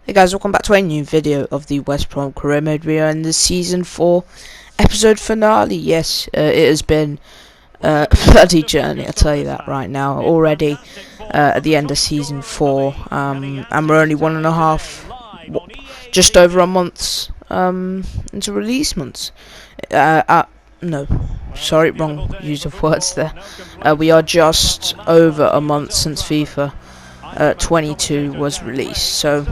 Hey guys, welcome back to a new video of the West Brom career mode. We are in the season 4 episode finale. Yes, it has been a bloody journey, I'll tell you that right now. Already at the end of season 4, and we're only just over a month into release months. No, sorry, wrong use of words there. We are just over a month since FIFA 22 was released, so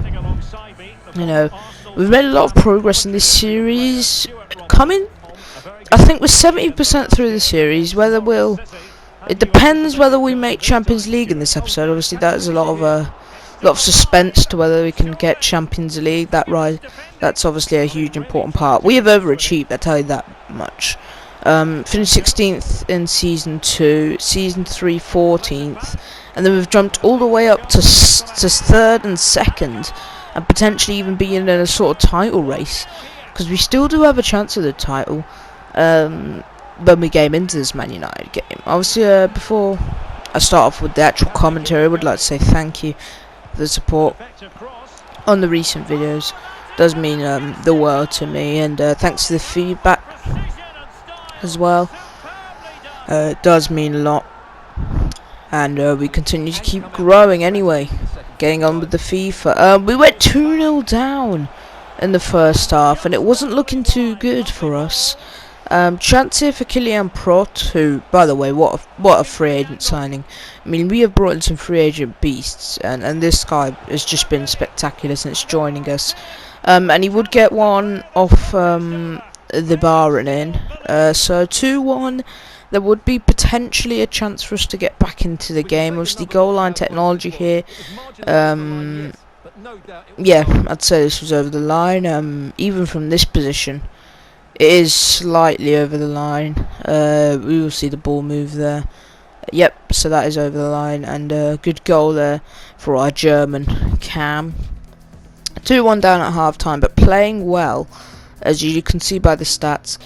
you know we've made a lot of progress in this series. I think we're 70% through the series. It depends whether we make Champions League in this episode. Obviously, that is a lot of suspense to whether we can get Champions League. That's obviously a huge important part. We have overachieved, I tell you that much. Finished 16th in season 2, season 3 14th, and then we've jumped all the way up to 3rd and 2nd, and potentially even being in a sort of title race, because we still do have a chance of the title when we game into this Man United game. Obviously, before I start off with the actual commentary, I would like to say thank you for the support on the recent videos. It does mean the world to me, and thanks to the feedback as well. It does mean a lot, and we continue to keep growing anyway. Getting on with the FIFA. We went 2-0 down in the first half, and it wasn't looking too good for us. Chance here for Kylian Prot, who, by the way, what a free agent signing. I mean, we have brought in some free agent beasts, and this guy has just been spectacular since joining us. And he would get one off the bar and in. So 2-1. There would be potentially a chance for us to get back into the game. Obviously, goal line technology here. Yeah, I'd say this was over the line. Even from this position, it is slightly over the line. We will see the ball move there. Yep, so that is over the line, and a good goal there for our German Cam. 2-1 down at half time, but playing well, as you can see by the stats.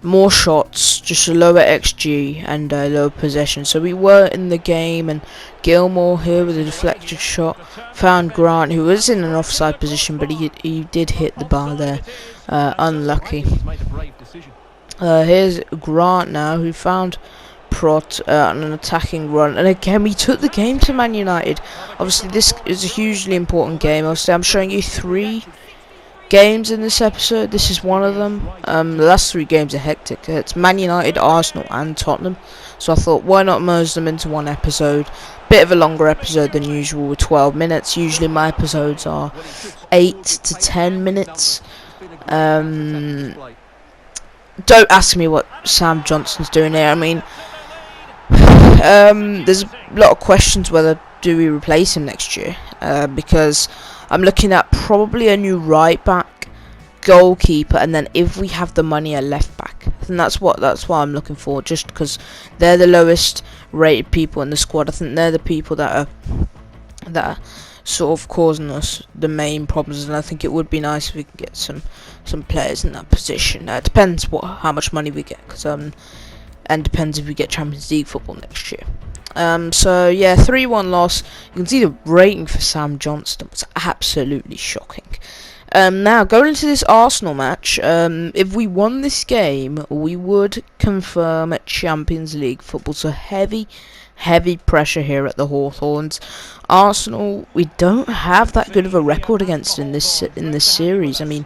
More shots, just a lower XG and a lower possession. So we were in the game, and Gilmore here with a deflected shot found Grant, who was in an offside position, but he did hit the bar there. Unlucky. Here's Grant now, who found Prot on an attacking run, and again we took the game to Man United. Obviously, this is a hugely important game. Obviously, I'm showing you 3 games in this episode. This is one of them. The last 3 games are hectic. It's Man United, Arsenal and Tottenham, so I thought, why not merge them into one episode? Bit of a longer episode than usual with 12 minutes. Usually my episodes are 8 to 10 minutes. Don't ask me what Sam Johnson's doing here. I mean, there's a lot of questions whether do we replace him next year, because I'm looking at probably a new right back, goalkeeper, and then if we have the money, a left back. And that's what I'm looking for, just because they're the lowest rated people in the squad. I think they're the people that are sort of causing us the main problems, and I think it would be nice if we could get some players in that position. It depends how much money we get, and depends if we get Champions League football next year. So yeah, 3-1 loss. You can see the rating for Sam Johnston was absolutely shocking. Now going into this Arsenal match, if we won this game, we would confirm Champions League football. So heavy pressure here at the Hawthorns. Arsenal, we don't have that good of a record against in this series. I mean,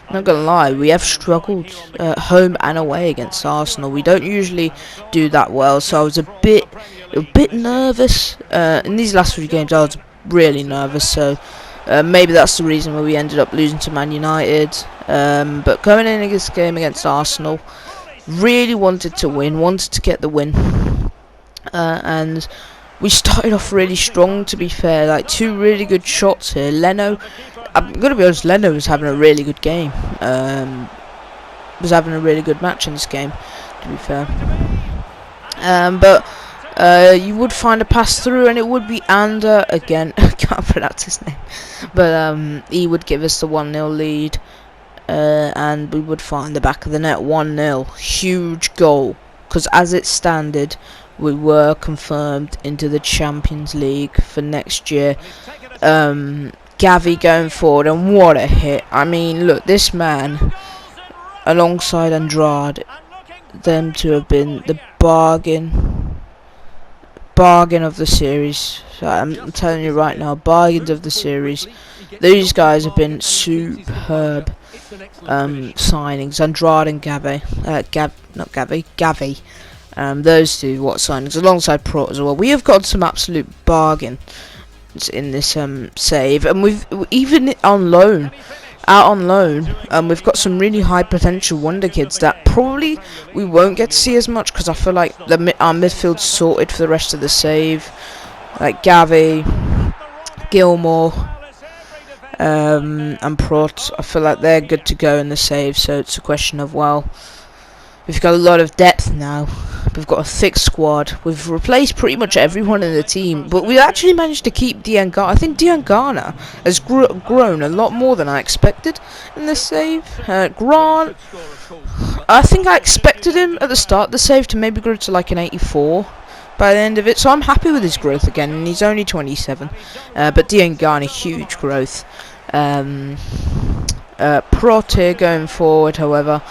I'm not gonna lie, we have struggled home and away against Arsenal. We don't usually do that well, so I was a bit nervous in these last 3 games. I was really nervous, so maybe that's the reason why we ended up losing to Man United. But going in this game against Arsenal, really wanted to win, wanted to get the win, and we started off really strong. To be fair, like 2 really good shots here. Leno, I'm gonna be honest, Leno was having a really good game. Was having a really good match in this game, to be fair. But you would find a pass through, and it would be Ander again. I can't pronounce his name, but he would give us the 1-0 lead, and we would find the back of the net 1-0. Huge goal, because as it standed, we were confirmed into the Champions League for next year. Gavi going forward, and what a hit. I mean, look, this man, alongside Andrade, them two have been the bargain of the series. So I'm telling you right now, bargains of the series. These guys have been superb signings. Andrade and Gavi. Those two, what signings, alongside Prot as well. We have got some absolute bargain in this save, and we've even out on loan, we've got some really high potential wonder kids that probably we won't get to see as much, because I feel like our midfield's sorted for the rest of the save, like Gavi, Gilmore, and Prot. I feel like they're good to go in the save, so it's a question of, well, we've got a lot of depth now. We've got a thick squad. We've replaced pretty much everyone in the team, but we actually managed to keep Diangana. I think Diangana has grown a lot more than I expected in this save. Grant, I think I expected him at the start of the save to maybe grow to like an 84 by the end of it, so I'm happy with his growth again, and he's only 27. But Diangana, huge growth. Prot here going forward, however,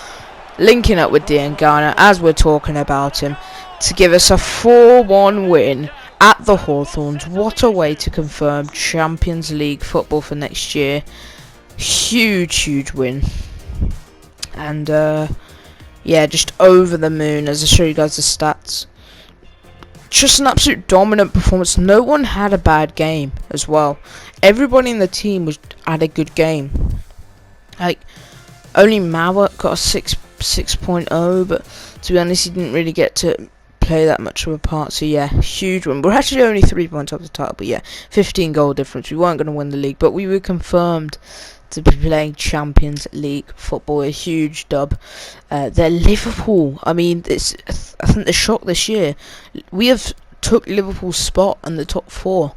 linking up with Diangana as we're talking about him to give us a 4-1 win at the Hawthorns. What a way to confirm Champions League football for next year. Huge win. And yeah, just over the moon as I show you guys the stats. Just an absolute dominant performance. No one had a bad game as well. Everybody in the team had a good game. Like, only Mawat got a 6.0, but to be honest, he didn't really get to play that much of a part. So yeah, huge one. We're actually only 3 points off the title, but yeah, 15 goal difference. We weren't going to win the league, but we were confirmed to be playing Champions League football. A huge dub. They're Liverpool. I mean, I think the shock this year. We have took Liverpool's spot in the top 4.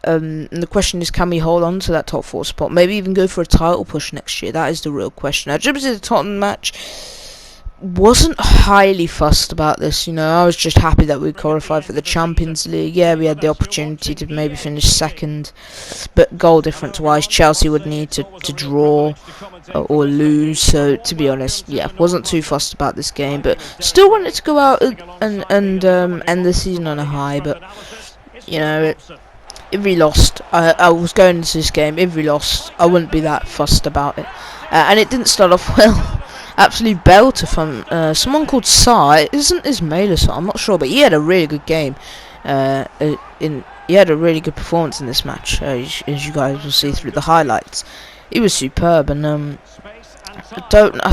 And the question is, can we hold on to that top 4 spot? Maybe even go for a title push next year. That is the real question. I jumped into the Tottenham match. Wasn't highly fussed about this, you know. I was just happy that we qualified for the Champions League. Yeah, we had the opportunity to maybe finish second, but goal difference wise, Chelsea would need to draw or lose. So to be honest, yeah, wasn't too fussed about this game, but still wanted to go out and end the season on a high. But you know, if we lost, I was going into this game. If we lost, I wouldn't be that fussed about it, and it didn't start off well. Absolutely belter from someone called Sa. It isn't Ismaila Sa, I'm not sure, but he had a really good game. He had a really good performance in this match, as you guys will see through the highlights. He was superb, and I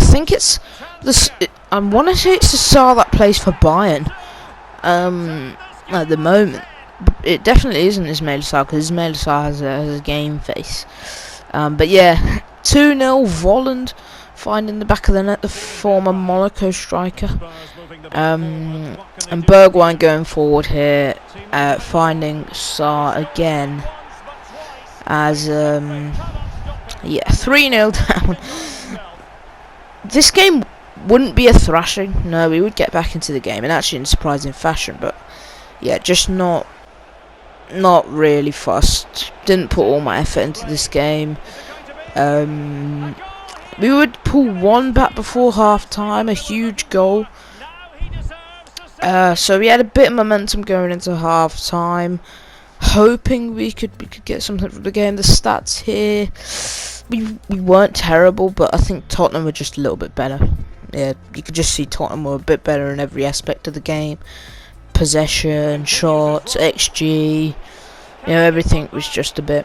think it's this. I want to say it's the Sa that plays for Bayern. At the moment, it definitely isn't Ismaila Sa, because Ismaila Sa has a game face. But yeah, 2-0 Volland. Finding the back of the net, the former Monaco striker. And Bergwijn going forward here, finding Sa again. As, yeah, 3-0 down. This game wouldn't be a thrashing. No, we would get back into the game, and actually in surprising fashion. But, yeah, just not really fussed. Didn't put all my effort into this game. We would pull one back before half time, a huge goal. So we had a bit of momentum going into half time, hoping we could get something from the game. The stats here, we weren't terrible, but I think Tottenham were just a little bit better. Yeah, you could just see Tottenham were a bit better in every aspect of the game. Possession, shots, XG, you know, everything was just a bit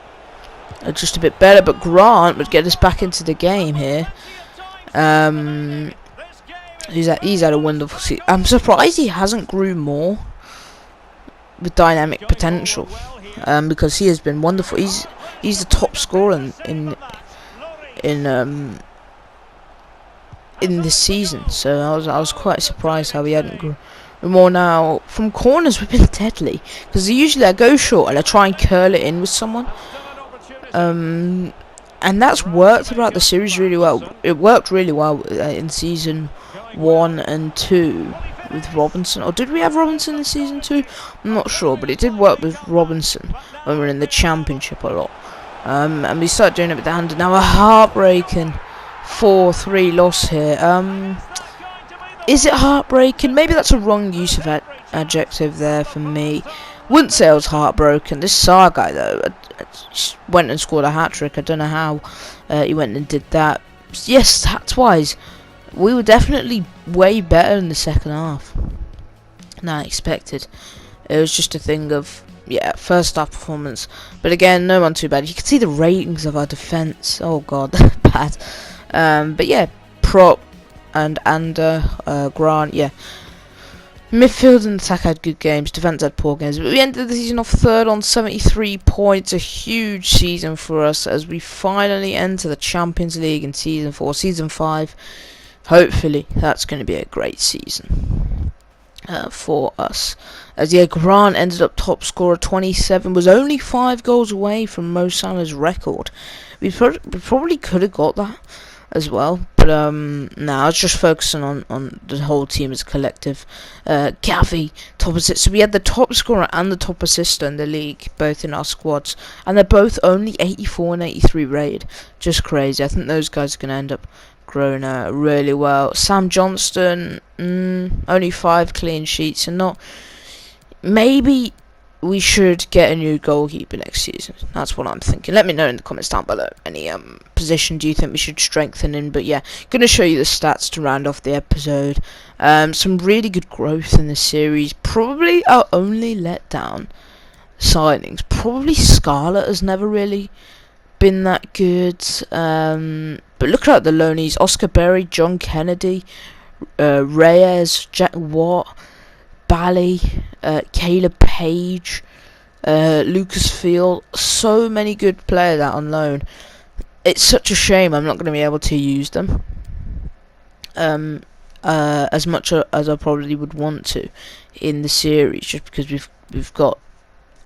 better, but Grant would get us back into the game here. He's had a wonderful season. I'm surprised he hasn't grew more with dynamic potential, because he has been wonderful. He's the top scorer in this season, so I was quite surprised how he hadn't grew more. Now from corners we've been deadly, because usually I go short and I try and curl it in with someone. And that's worked throughout the series really well. It worked really well in season 1 and 2 with Robinson. Or did we have Robinson in season 2? I'm not sure, but it did work with Robinson when we were in the championship a lot. And we start doing it with the hand. Now a heartbreaking 4-3 loss here. Is it heartbreaking? Maybe that's a wrong use of adjective there for me. Wouldn't say I was heartbroken. This Sagai though went and scored a hat-trick. I don't know how he went and did that. Yes, stats-wise, we were definitely way better in the second half than I expected. It was just a thing of, yeah, first half performance. But again, no one too bad. You can see the ratings of our defence. Oh god, bad. But yeah, Prop and Grant, yeah. Midfield and attack had good games, defence had poor games, but we ended the season off third on 73 points, a huge season for us as we finally enter the Champions League in Season 4, Season 5. Hopefully, that's going to be a great season for us. As yeah, Grant ended up top scorer, 27, was only 5 goals away from Mo Salah's record. We probably could have got that as well, but no, I was just focusing on the whole team as a collective. Gavi, top assist. So we had the top scorer and the top assister in the league, both in our squads, and they're both only 84 and 83 rated. Just crazy. I think those guys are going to end up growing really well. Sam Johnston, only 5 clean sheets, and not. Maybe we should get a new goalkeeper next season. That's what I'm thinking. Let me know in the comments down below. Any position do you think we should strengthen in? But yeah, gonna show you the stats to round off the episode. Some really good growth in the series. Probably our only letdown signings. Probably Scarlett has never really been that good. But look at the loanies: Oscar Berry, John Kennedy, Reyes, Jack Watt, Bally, Caleb Page, Lucas Field. So many good players out on loan. It's such a shame I'm not going to be able to use them as much as I probably would want to in the series, just because we've got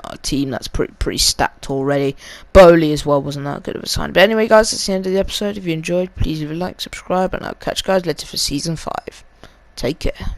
a team that's pretty stacked already. Bowley as well wasn't that good of a sign. But anyway, guys, that's the end of the episode. If you enjoyed, please leave a like, subscribe, and I'll catch you guys later for Season 5. Take care.